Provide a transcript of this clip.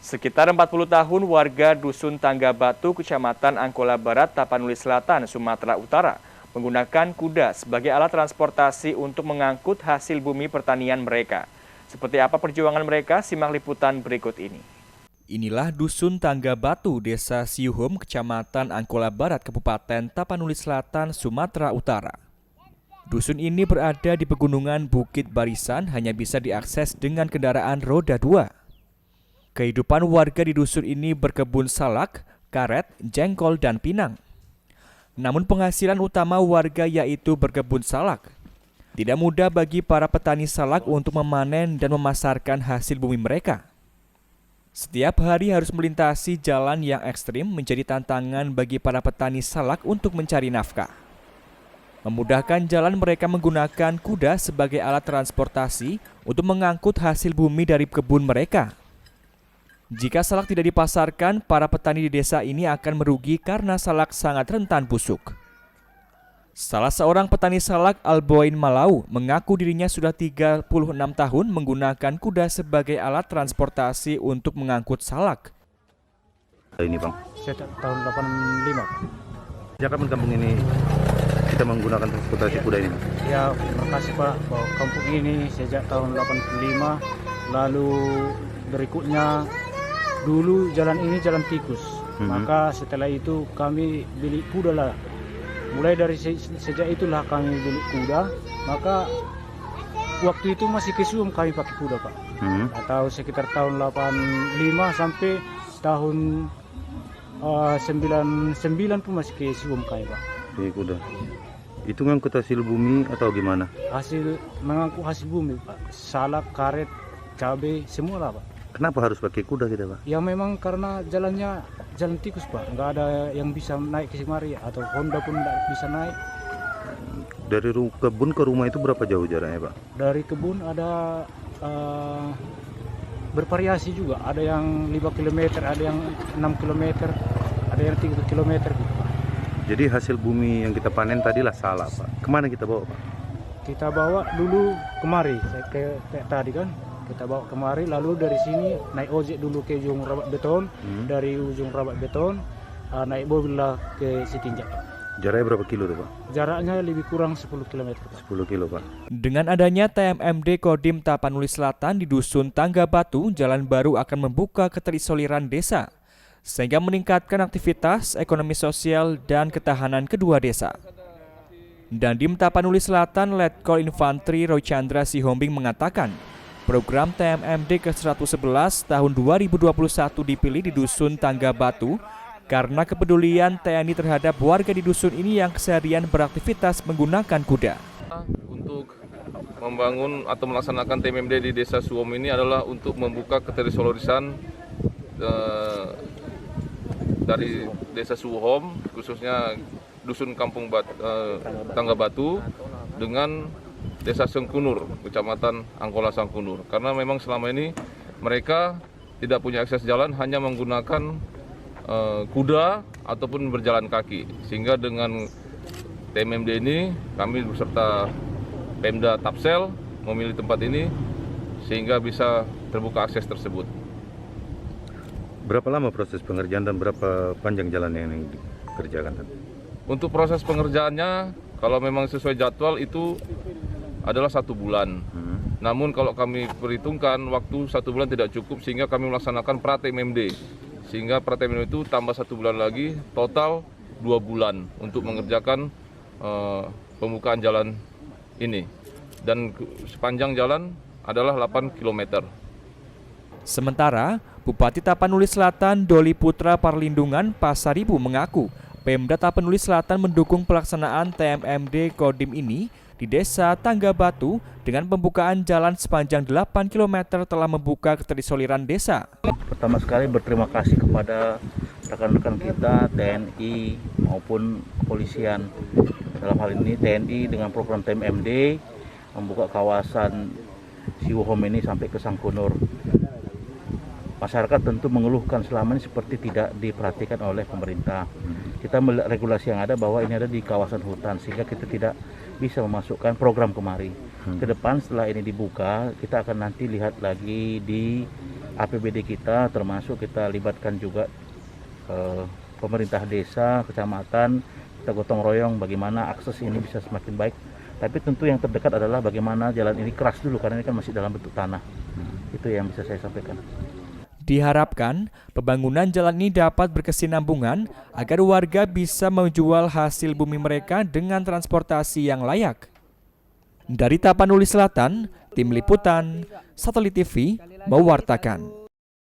Sekitar 40 tahun warga Dusun Tangga Batu, Kecamatan Angkola Barat, Tapanuli Selatan, Sumatera Utara menggunakan kuda sebagai alat transportasi untuk mengangkut hasil bumi pertanian mereka. Seperti apa perjuangan mereka? Simak liputan berikut ini. Inilah Dusun Tangga Batu, Desa Siuhom, Kecamatan Angkola Barat, Kabupaten Tapanuli Selatan, Sumatera Utara. Dusun ini berada di pegunungan Bukit Barisan, hanya bisa diakses dengan kendaraan roda 2. Kehidupan warga di dusun ini berkebun salak, karet, jengkol, dan pinang. Namun penghasilan utama warga yaitu berkebun salak. Tidak mudah bagi para petani salak untuk memanen dan memasarkan hasil bumi mereka. Setiap hari harus melintasi jalan yang ekstrim menjadi tantangan bagi para petani salak untuk mencari nafkah. Memudahkan jalan, mereka menggunakan kuda sebagai alat transportasi untuk mengangkut hasil bumi dari kebun mereka. Jika salak tidak dipasarkan, para petani di desa ini akan merugi karena salak sangat rentan busuk. Salah seorang petani salak, Alboin Malau, mengaku dirinya sudah 36 tahun menggunakan kuda sebagai alat transportasi untuk mengangkut salak. Ini Bang, Sejak tahun 85, Pak. sejak kapan kampung ini kita menggunakan transportasi kuda ini? Ya, makasih Pak, bahwa kampung ini sejak tahun 85, lalu berikutnya dulu jalan ini jalan tikus. Maka setelah itu kami beli kuda lah. Mulai dari sejak itulah kami beli kuda. Maka waktu itu masih ke Suom kami pakai kuda Pak. Atau sekitar tahun 85 sampai tahun 99 pun masih ke Suom kami Pak. Pakai kuda. Itu ngangkut hasil bumi atau gimana? Mengangkut hasil bumi Pak. Salak, karet, cabai, semua lah Pak. Kenapa harus pakai kuda kita Pak? Ya memang karena jalannya jalan tikus Pak, nggak ada yang bisa naik ke Semari atau Honda pun nggak bisa naik. Dari kebun ke rumah itu berapa jauh jaraknya Pak? Dari kebun ada bervariasi juga, ada yang 5 km, ada yang 6 km, ada yang 3 km gitu Pak. Jadi hasil bumi yang kita panen tadilah salak Pak. Kemana kita bawa Pak? Kita bawa dulu kemari, kayak tadi kan. Kita bawa kemari, lalu dari sini naik ojek dulu ke ujung Rabat Beton, dari ujung Rabat Beton naik mobil lah ke Sitinjak. Jaraknya berapa kilo tuh Pak? Jaraknya lebih kurang 10 km Pak. 10 kilo Pak. Dengan adanya TMMD Kodim Tapanuli Selatan di Dusun Tangga Batu, jalan baru akan membuka keterisoliran desa, sehingga meningkatkan aktivitas ekonomi sosial dan ketahanan kedua desa. Dandim Tapanuli Selatan Letkol Infantri Roy Chandra Sihombing mengatakan, program TMMD ke-111 tahun 2021 dipilih di Dusun Tangga Batu karena kepedulian TNI terhadap warga di dusun ini yang keseharian beraktivitas menggunakan kuda. Untuk membangun atau melaksanakan TMMD di Desa Suom ini adalah untuk membuka keterisoliran dari Desa Suom, khususnya Dusun Kampung Tangga Batu dengan Desa Sengkunur, Kecamatan Angkola Sangkunur. Karena memang selama ini mereka tidak punya akses jalan, hanya menggunakan kuda ataupun berjalan kaki. Sehingga dengan TMMD ini kami beserta Pemda Tapsel memilih tempat ini sehingga bisa terbuka akses tersebut. Berapa lama proses pengerjaan dan berapa panjang jalan yang dikerjakan? Untuk proses pengerjaannya, kalau memang sesuai jadwal itu adalah 1 bulan. Namun kalau kami perhitungkan waktu 1 bulan tidak cukup sehingga kami melaksanakan pra-TMMD. Sehingga pra-TMMD itu tambah 1 bulan lagi, total 2 bulan untuk mengerjakan pembukaan jalan ini. Dan sepanjang jalan adalah 8 km. Sementara, Bupati Tapanuli Selatan Doli Putra Parlindungan Pasaribu mengaku Pemda Tapanuli Selatan mendukung pelaksanaan TMMD Kodim ini di Desa Tangga Batu dengan pembukaan jalan sepanjang 8 km telah membuka keterisoliran desa. Pertama sekali berterima kasih kepada rekan-rekan kita TNI maupun kepolisian. Dalam hal ini TNI dengan program TMMD membuka kawasan Siuhom ini sampai ke Sangkunur. Masyarakat tentu mengeluhkan selama ini seperti tidak diperhatikan oleh pemerintah. Kita melihat regulasi yang ada bahwa ini ada di kawasan hutan sehingga kita tidak bisa memasukkan program kemari. Ke depan setelah ini dibuka, kita akan nanti lihat lagi di APBD kita, termasuk kita libatkan juga pemerintah desa, kecamatan, kita gotong royong bagaimana akses ini bisa semakin baik. Tapi tentu yang terdekat adalah bagaimana jalan ini keras dulu, karena ini kan masih dalam bentuk tanah. Itu yang bisa saya sampaikan. Diharapkan pembangunan jalan ini dapat berkesinambungan agar warga bisa menjual hasil bumi mereka dengan transportasi yang layak. Dari Tapanuli Selatan, Tim Liputan Satelit TV mewartakan.